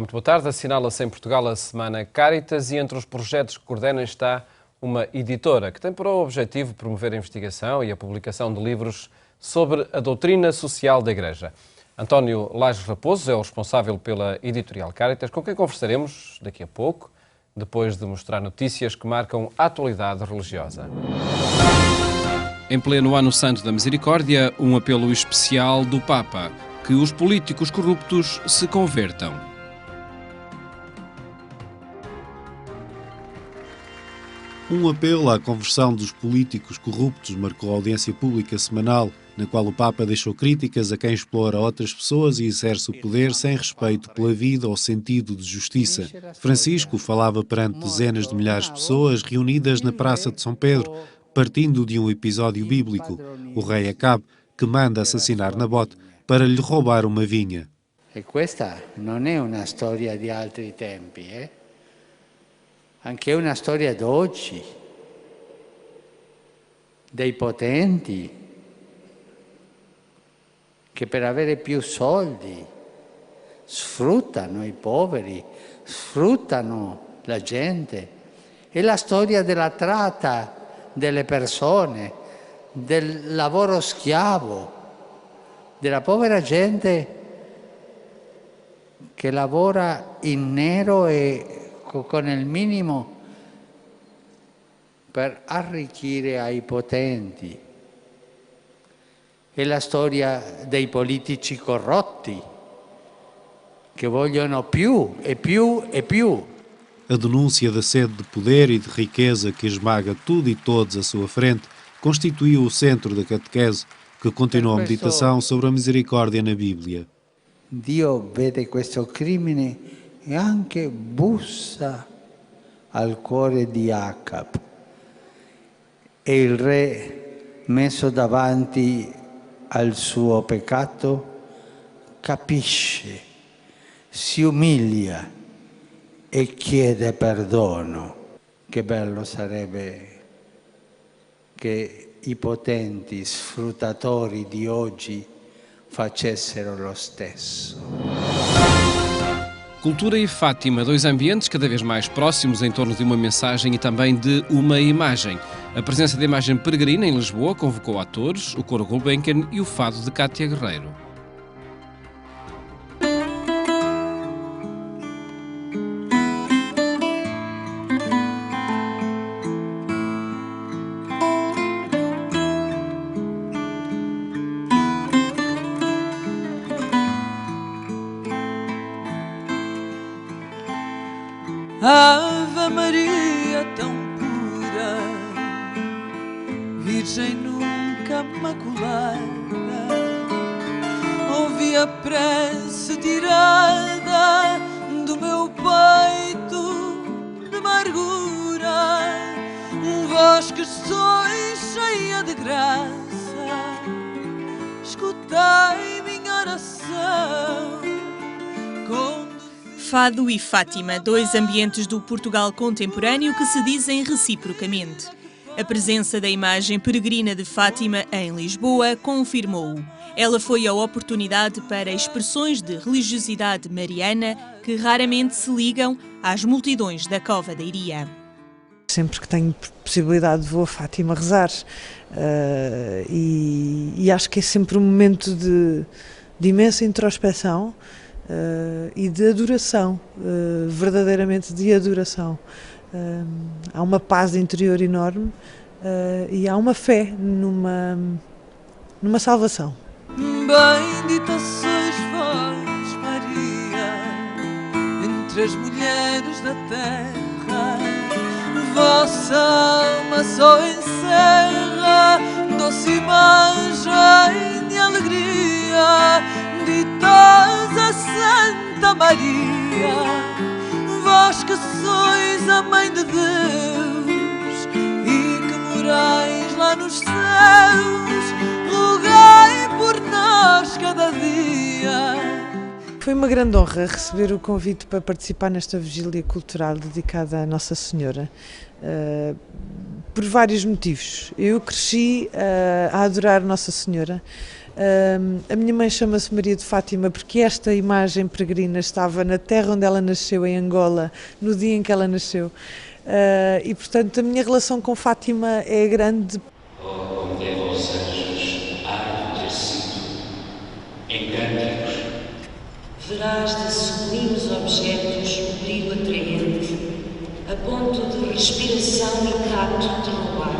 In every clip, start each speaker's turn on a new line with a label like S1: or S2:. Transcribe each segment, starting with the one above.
S1: Olá, muito boa tarde. Assinala-se em Portugal a Semana Caritas e entre os projetos que coordena está uma editora que tem por objetivo promover a investigação e a publicação de livros sobre a doutrina social da Igreja. António Lajes Raposo é o responsável pela editorial Caritas, com quem conversaremos daqui a pouco, depois de mostrar notícias que marcam a atualidade religiosa. Em pleno Ano Santo da Misericórdia, um apelo especial do Papa, que os políticos corruptos se convertam.
S2: Um apelo à conversão dos políticos corruptos marcou a audiência pública semanal, na qual o Papa deixou críticas a quem explora outras pessoas e exerce o poder sem respeito pela vida ou sentido de justiça. Francisco falava perante dezenas de milhares de pessoas reunidas na Praça de São Pedro, partindo de um episódio bíblico, o rei Acabe, que manda assassinar Nabote para lhe roubar uma vinha.
S3: E questa non è una storia di altri tempi, Anche una storia d'oggi, dei potenti, che per avere più soldi sfruttano i poveri, sfruttano la gente. È la storia della tratta delle persone, del lavoro schiavo, della povera gente che lavora in nero e con il minimo per arricchire ai potenti. È la storia dei politici corrotti che vogliono più e più e più.
S2: A denúncia da sede de poder e de riqueza que esmaga tudo e todos à sua frente constituiu o centro da catequese, que continuou a meditação sobre a misericórdia na Bíblia.
S3: Dio vede questo crimine e anche bussa al cuore di Acab. E il re, messo davanti al suo peccato, capisce, si umilia e chiede perdono. Che bello sarebbe che i potenti sfruttatori di oggi facessero lo stesso.
S1: Cultura e Fátima, dois ambientes cada vez mais próximos em torno de uma mensagem e também de uma imagem. A presença da imagem peregrina em Lisboa convocou atores, o coro Gulbenkian e o fado de Cátia Guerreiro.
S4: Ave Maria tão pura, Virgem nunca maculada, ouvi a prece tirada do meu peito de amargura, vós que sois cheia de graça, escutai minha oração.
S5: Fado e Fátima, dois ambientes do Portugal contemporâneo que se dizem reciprocamente. A presença da imagem peregrina de Fátima em Lisboa confirmou-o. Ela foi a oportunidade para expressões de religiosidade mariana que raramente se ligam às multidões da Cova da Iria.
S6: Sempre que tenho possibilidade vou a Fátima rezar e acho que é sempre um momento de imensa introspeção e de adoração, verdadeiramente de adoração. Há uma paz interior enorme e há uma fé numa salvação.
S4: Bendita sois vós, Maria, entre as mulheres da terra, vossa alma só encerra doce imagem de alegria. Ditas a Santa Maria, vós que sois a Mãe de Deus e que morais lá nos céus, rogai por nós cada dia.
S6: Foi uma grande honra receber o convite para participar nesta vigília cultural dedicada à Nossa Senhora, por vários motivos. Eu cresci a adorar Nossa Senhora, A minha mãe chama-se Maria de Fátima porque esta imagem peregrina estava na terra onde ela nasceu, em Angola, no dia em que ela nasceu. E, portanto, a minha relação com Fátima é grande.
S7: Como deve aos anjos há de ter sido em cânticos.
S8: Verás de sublimes objetos o brilho atraente, a ponto de respiração e tato te roubar.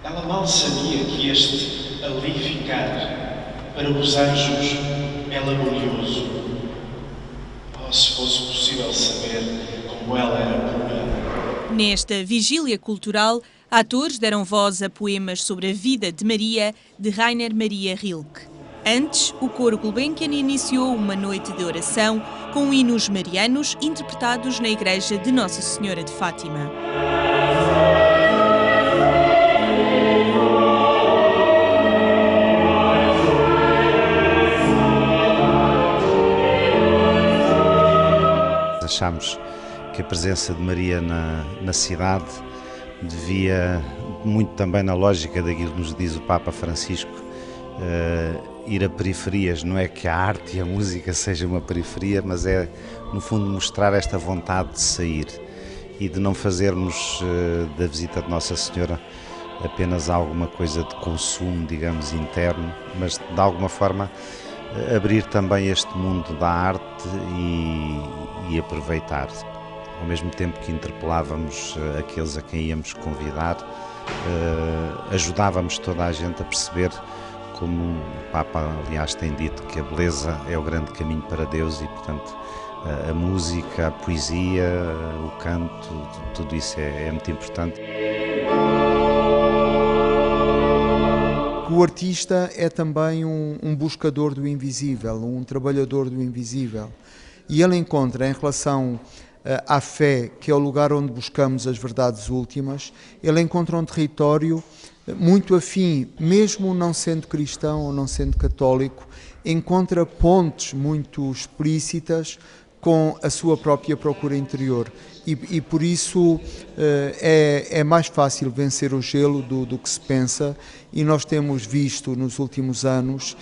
S9: Ela mal sabia que este ali ficar, para os anjos, é laborioso. Oh, se fosse possível saber como ela era pura.
S5: Nesta vigília cultural, atores deram voz a poemas sobre a vida de Maria, de Rainer Maria Rilke. Antes, o coro Gulbenkian iniciou uma noite de oração com hinos marianos interpretados na igreja de Nossa Senhora de Fátima.
S10: Achámos que a presença de Maria na cidade devia, muito também na lógica daquilo que nos diz o Papa Francisco, ir a periferias. Não é que a arte e a música seja uma periferia, mas é, no fundo, mostrar esta vontade de sair e de não fazermos da visita de Nossa Senhora apenas alguma coisa de consumo, digamos, interno, mas de alguma forma abrir também este mundo da arte e aproveitar. Ao mesmo tempo que interpelávamos aqueles a quem íamos convidar, ajudávamos toda a gente a perceber, como o Papa, aliás, tem dito, que a beleza é o grande caminho para Deus e, portanto, a música, a poesia, o canto, tudo isso é muito importante.
S11: O artista é também um buscador do invisível, um trabalhador do invisível. E ele encontra, em relação à fé, que é o lugar onde buscamos as verdades últimas, ele encontra um território muito afim, mesmo não sendo cristão ou não sendo católico, encontra pontes muito explícitas com a sua própria procura interior. E por isso é mais fácil vencer o gelo do que se pensa, e nós temos visto nos últimos anos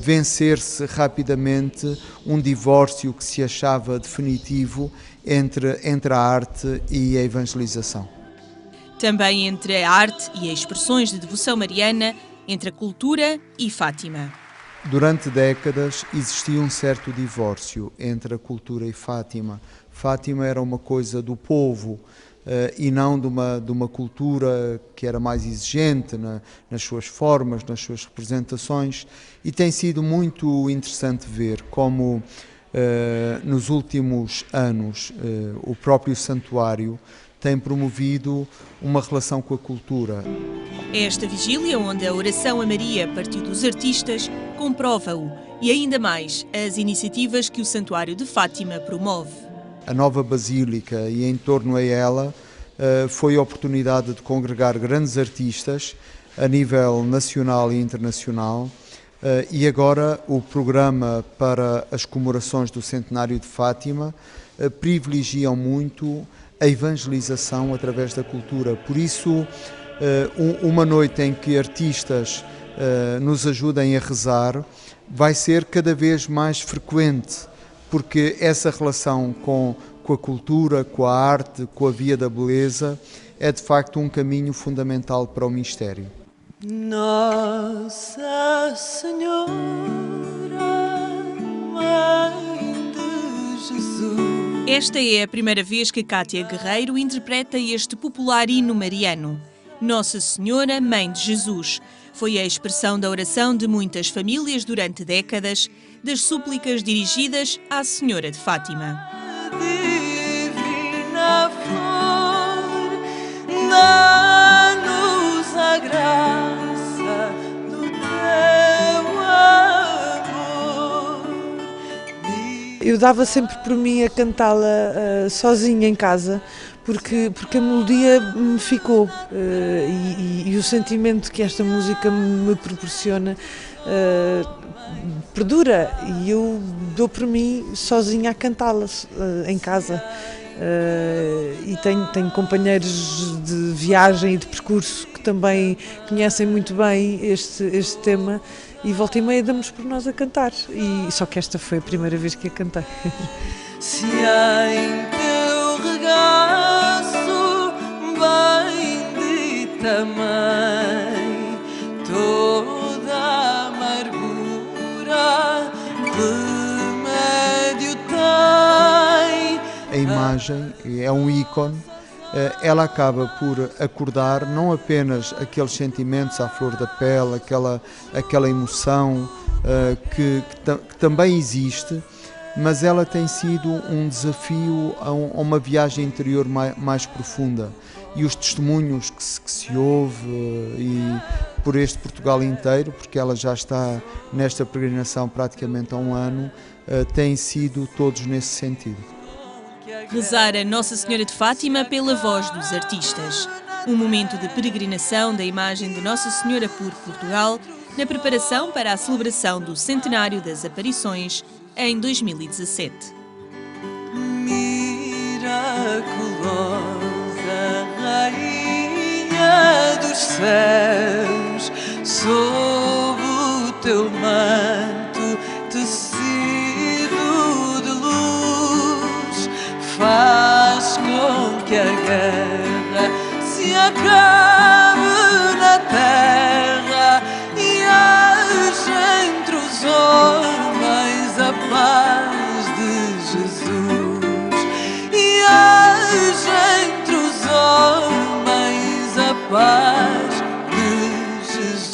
S11: vencer-se rapidamente um divórcio que se achava definitivo entre a arte e a evangelização.
S5: Também entre a arte e as expressões de devoção mariana, entre a cultura e Fátima.
S11: Durante décadas existia um certo divórcio entre a cultura e Fátima. Fátima era uma coisa do povo e não de uma cultura que era mais exigente nas suas formas, nas suas representações, e tem sido muito interessante ver como nos últimos anos o próprio santuário tem promovido uma relação com a cultura.
S5: Esta vigília, onde a oração a Maria partiu dos artistas, comprova-o, e ainda mais as iniciativas que o Santuário de Fátima promove.
S11: A nova Basílica e em torno a ela foi a oportunidade de congregar grandes artistas a nível nacional e internacional, e agora o programa para as comemorações do Centenário de Fátima privilegiam muito a evangelização através da cultura. Por isso, uma noite em que artistas nos ajudem a rezar vai ser cada vez mais frequente, porque essa relação com a cultura, com a arte, com a via da beleza, é de facto um caminho fundamental para o mistério.
S4: Nossa Senhora, Mãe de Jesus.
S5: Esta é a primeira vez que Cátia Guerreiro interpreta este popular hino mariano. Nossa Senhora, Mãe de Jesus, foi a expressão da oração de muitas famílias durante décadas, das súplicas dirigidas à Senhora de Fátima.
S4: Divina flor, dá-nos a graça do teu amor.
S6: Eu dava sempre por mim a cantá-la sozinha em casa, porque a melodia me ficou e o sentimento que esta música me proporciona perdura, e eu dou por mim sozinha a cantá-la em casa. e tenho companheiros de viagem e de percurso que também conhecem muito bem este tema, e volta e meia damos por nós a cantar, e só que esta foi a primeira vez que a cantei.
S4: Se em teu regaço, bendita Mãe, toda a amargura remédio tem.
S11: A imagem é um ícone. Ela acaba por acordar não apenas aqueles sentimentos à flor da pele, aquela emoção que também existe, mas ela tem sido um desafio a uma viagem interior mais profunda. E os testemunhos que se ouve e por este Portugal inteiro, porque ela já está nesta peregrinação praticamente há um ano, têm sido todos nesse sentido.
S5: Rezar a Nossa Senhora de Fátima pela voz dos artistas. Um momento de peregrinação da imagem de Nossa Senhora por Portugal, na preparação para a celebração do centenário das aparições em 2017.
S4: Miraculosa Rainha dos céus, sob o teu manto tecido de luz, faz com que a guerra se acabe na terra e haja entre os homens a paz de Jesus, e haja entre os homens a paz de Jesus.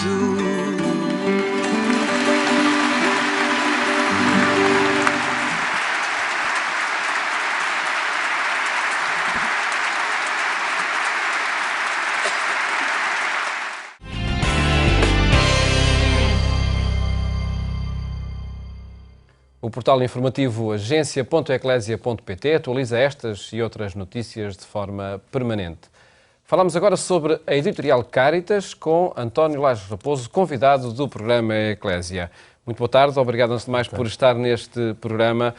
S1: O portal informativo agência.eclesia.pt atualiza estas e outras notícias de forma permanente. Falamos agora sobre a editorial Cáritas com António Lage Raposo, convidado do programa Eclésia. Muito boa tarde, obrigado antes de mais por estar neste programa.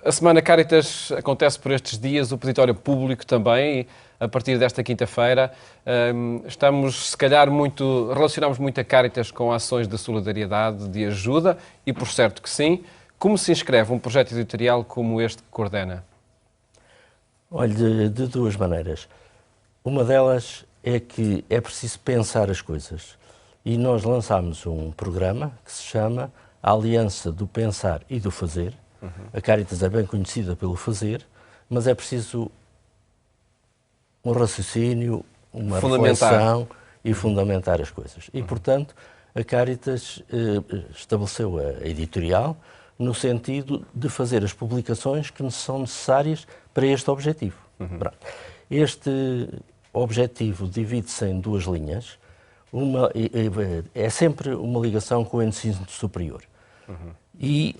S1: A Semana Cáritas acontece por estes dias, o peditório público também, a partir desta quinta-feira. Relacionamos muito a Cáritas com ações de solidariedade, de ajuda, e por certo que sim. Como se inscreve um projeto editorial como este que coordena?
S12: Olha, de duas maneiras. Uma delas é que é preciso pensar as coisas. E nós lançámos um programa que se chama A Aliança do Pensar e do Fazer. A Cáritas é bem conhecida pelo fazer, mas é preciso um raciocínio, uma reflexão e fundamentar as coisas. E, portanto, a Cáritas estabeleceu a editorial no sentido de fazer as publicações que são necessárias para este objetivo. Este objetivo divide-se em duas linhas. É sempre uma ligação com o ensino superior. E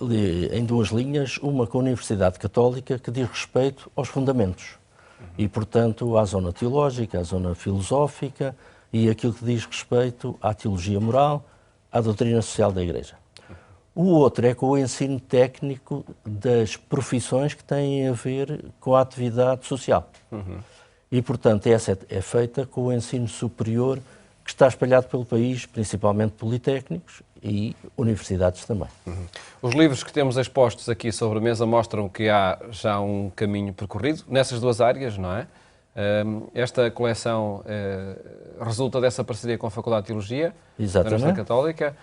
S12: em duas linhas, uma com a Universidade Católica, que diz respeito aos fundamentos. E, portanto, à zona teológica, à zona filosófica e aquilo que diz respeito à teologia moral, à doutrina social da Igreja. O outro é com o ensino técnico das profissões que têm a ver com a atividade social. E, portanto, essa é feita com o ensino superior que está espalhado pelo país, principalmente politécnicos e universidades também.
S1: Os livros que temos expostos aqui sobre a mesa mostram que há já um caminho percorrido nessas duas áreas, não é? Esta coleção resulta dessa parceria com a Faculdade de Teologia da Universidade Católica,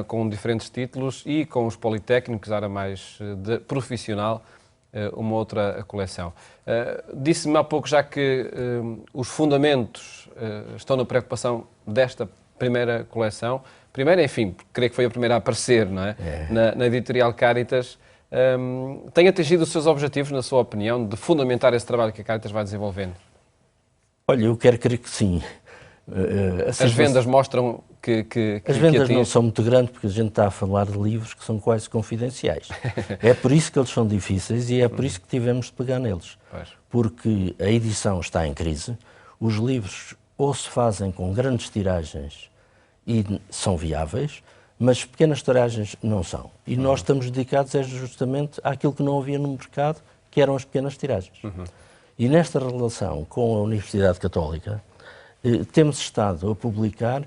S1: com diferentes títulos, e com os politécnicos, área mais profissional, uma outra coleção. Disse-me há pouco já que os fundamentos estão na preocupação desta primeira coleção. Primeira, enfim, creio que foi a primeira a aparecer, não é? Na editorial Cáritas. Tem atingido os seus objetivos, na sua opinião, de fundamentar esse trabalho que a Cáritas vai desenvolvendo?
S12: Olha, eu quero crer que sim.
S1: As vendas mostram que
S12: as vendas não são muito grandes, porque a gente está a falar de livros que são quase confidenciais. É por isso que eles são difíceis e é por isso que tivemos de pegar neles. Porque a edição está em crise, os livros ou se fazem com grandes tiragens e são viáveis, mas pequenas tiragens não são. E nós estamos dedicados justamente àquilo que não havia no mercado, que eram as pequenas tiragens. E nesta relação com a Universidade Católica, temos estado a publicar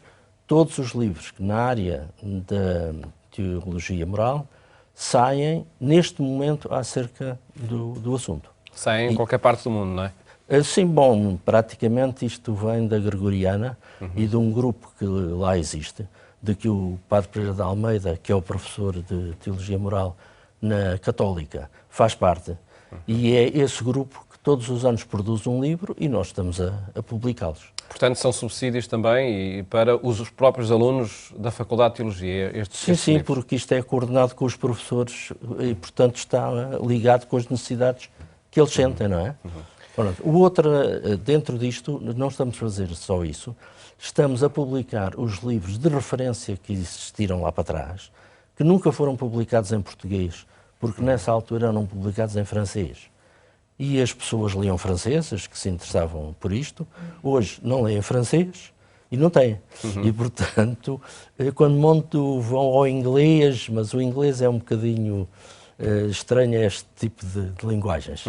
S12: todos os livros que na área da teologia moral saem neste momento acerca do assunto.
S1: Saem em qualquer parte do mundo, não é?
S12: Sim, bom, praticamente isto vem da Gregoriana e de um grupo que lá existe, de que o Padre Pereira de Almeida, que é o professor de Teologia Moral na Católica, faz parte. E é esse grupo que todos os anos produz um livro e nós estamos a publicá-los.
S1: Portanto, são subsídios também e para os próprios alunos da Faculdade de Teologia?
S12: Sim, livros. Porque isto é coordenado com os professores e, portanto, está ligado com as necessidades que eles sentem, não é? O outro, dentro disto, não estamos a fazer só isso, estamos a publicar os livros de referência que existiram lá para trás, que nunca foram publicados em português, porque nessa altura eram publicados em francês. E as pessoas liam francês, as que se interessavam por isto, hoje não leem francês e não têm. E, portanto, quando muito vão ao inglês, mas o inglês é um bocadinho estranho a este tipo de linguagens.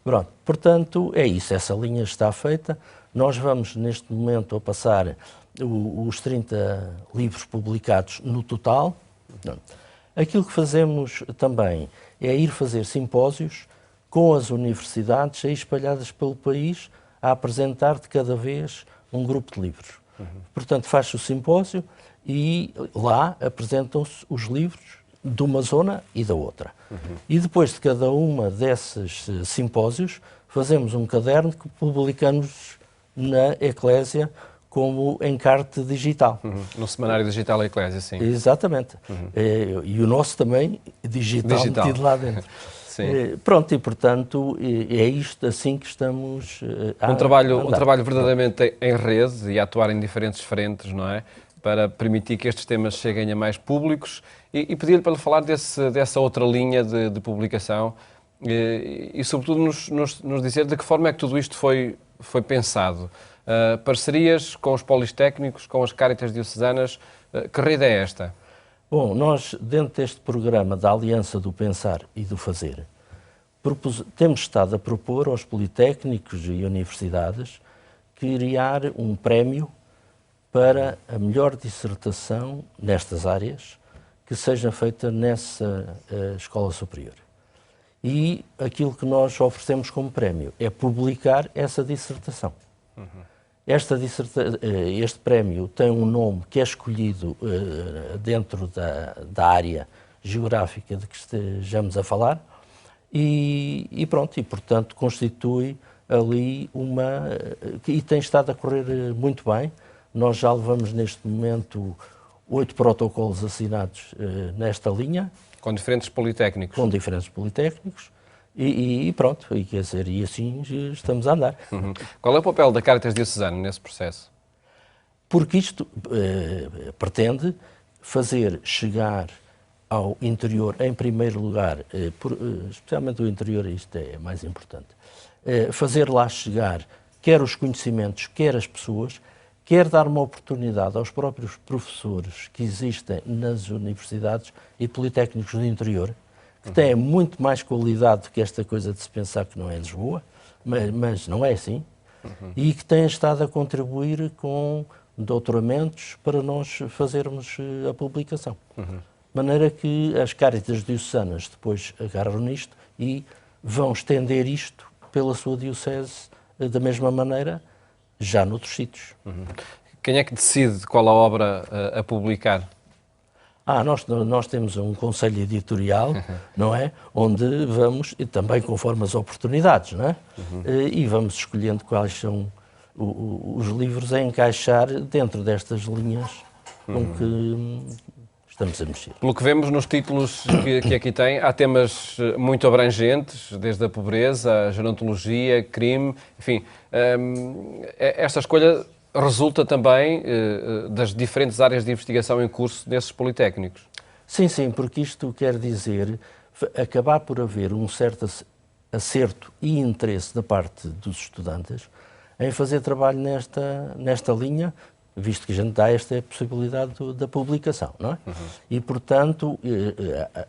S12: Pronto, portanto, é isso, essa linha está feita. Nós vamos, neste momento, a passar os 30 livros publicados no total. Aquilo que fazemos também é ir fazer simpósios com as universidades aí espalhadas pelo país a apresentar de cada vez um grupo de livros. Portanto, faz-se o simpósio e lá apresentam-se os livros de uma zona e da outra. E depois de cada uma desses simpósios, fazemos um caderno que publicamos na Eclésia como encarte digital.
S1: No semanário digital da Eclésia, sim.
S12: Exatamente. E o nosso também, digital. Metido lá dentro. Pronto, e portanto é isto assim que estamos a
S1: um trabalho verdadeiramente em rede e a atuar em diferentes frentes, não é? Para permitir que estes temas cheguem a mais públicos e pedir-lhe para falar dessa outra linha de publicação e sobretudo nos dizer de que forma é que tudo isto foi pensado. Parcerias com os polistécnicos, com as Cáritas diocesanas, que rede é esta?
S12: Bom, nós, dentro deste programa da Aliança do Pensar e do Fazer, temos estado a propor aos politécnicos e universidades criar um prémio para a melhor dissertação nestas áreas que seja feita nessa escola superior. E aquilo que nós oferecemos como prémio é publicar essa dissertação. Este prémio tem um nome que é escolhido dentro da área geográfica de que estejamos a falar e pronto, e portanto constitui ali e tem estado a correr muito bem. Nós já levamos neste momento 8 protocolos assinados nesta linha.
S1: Com diferentes politécnicos?
S12: Com diferentes politécnicos. E pronto, quer dizer, e assim estamos a andar.
S1: Qual é o papel da Cáritas diocesana nesse processo?
S12: Porque isto pretende fazer chegar ao interior, em primeiro lugar, especialmente o interior, isto é mais importante, fazer lá chegar quer os conhecimentos, quer as pessoas, quer dar uma oportunidade aos próprios professores que existem nas universidades e politécnicos do interior, que têm muito mais qualidade do que esta coisa de se pensar que não é Lisboa, mas não é assim, e que têm estado a contribuir com doutoramentos para nós fazermos a publicação. De maneira que as Cáritas diocesanas depois agarram nisto e vão estender isto pela sua diocese da mesma maneira, já noutros sítios.
S1: Quem é que decide qual a obra a publicar?
S12: Nós temos um conselho editorial, não é? Onde vamos, e também conforme as oportunidades, não é? E vamos escolhendo quais são os livros a encaixar dentro destas linhas com que estamos a mexer.
S1: Pelo que vemos nos títulos que aqui tem, há temas muito abrangentes, desde a pobreza, a gerontologia, crime, enfim. Esta escolha resulta também das diferentes áreas de investigação em curso nesses politécnicos?
S12: Sim, porque isto quer dizer acabar por haver um certo acerto e interesse da parte dos estudantes em fazer trabalho nesta linha, visto que a gente dá esta possibilidade da publicação, não é? E, portanto,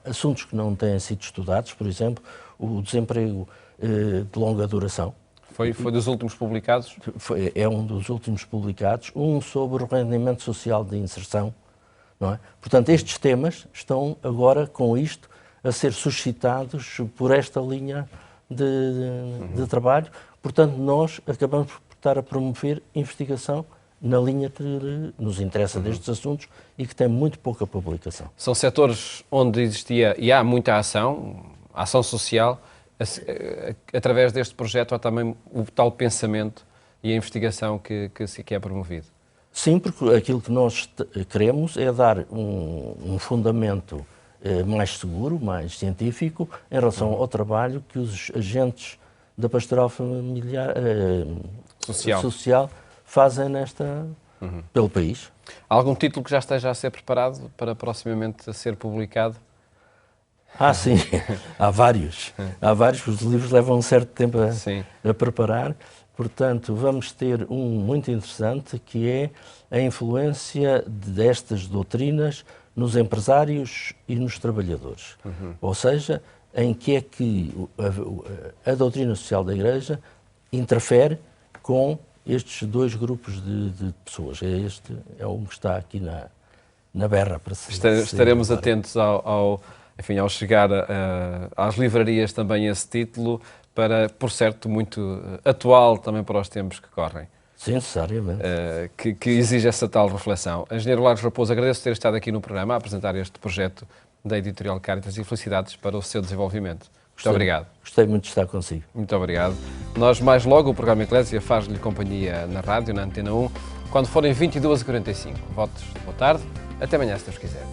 S12: assuntos que não têm sido estudados, por exemplo, o desemprego de longa duração.
S1: Foi dos últimos publicados?
S12: É um dos últimos publicados, um sobre o rendimento social de inserção, não é? Portanto, estes temas estão agora, com isto, a ser suscitados por esta linha de trabalho. Portanto, nós acabamos por estar a promover investigação na linha que nos interessa destes assuntos e que tem muito pouca publicação.
S1: São setores onde existia e há muita ação social. Através deste projeto há também o tal pensamento e a investigação que é promovido.
S12: Sim, porque aquilo que nós queremos é dar um fundamento mais seguro, mais científico, em relação ao trabalho que os agentes da pastoral familiar social fazem pelo país.
S1: Há algum título que já esteja a ser preparado para proximamente a ser publicado?
S12: Sim, há vários. Há vários, os livros levam um certo tempo a preparar. Portanto, vamos ter um muito interessante, que é a influência destas doutrinas nos empresários e nos trabalhadores. Ou seja, em que é que a doutrina social da Igreja interfere com estes dois grupos de pessoas. Este é um que está aqui na berra. Para
S1: Estaremos atentos ao chegar às livrarias também esse título, por certo, muito atual também para os tempos que correm.
S12: Sim, necessariamente.
S1: Que exige essa tal reflexão. Engenheiro Lagos Raposo, agradeço ter estado aqui no programa a apresentar este projeto da Editorial Caritas e felicidades para o seu desenvolvimento. Muito obrigado.
S12: Gostei muito de estar consigo.
S1: Muito obrigado. Nós, mais logo, o programa Eclésia faz-lhe companhia na rádio, na Antena 1, quando forem 22h45. Votos de boa tarde. Até amanhã, se Deus quiser.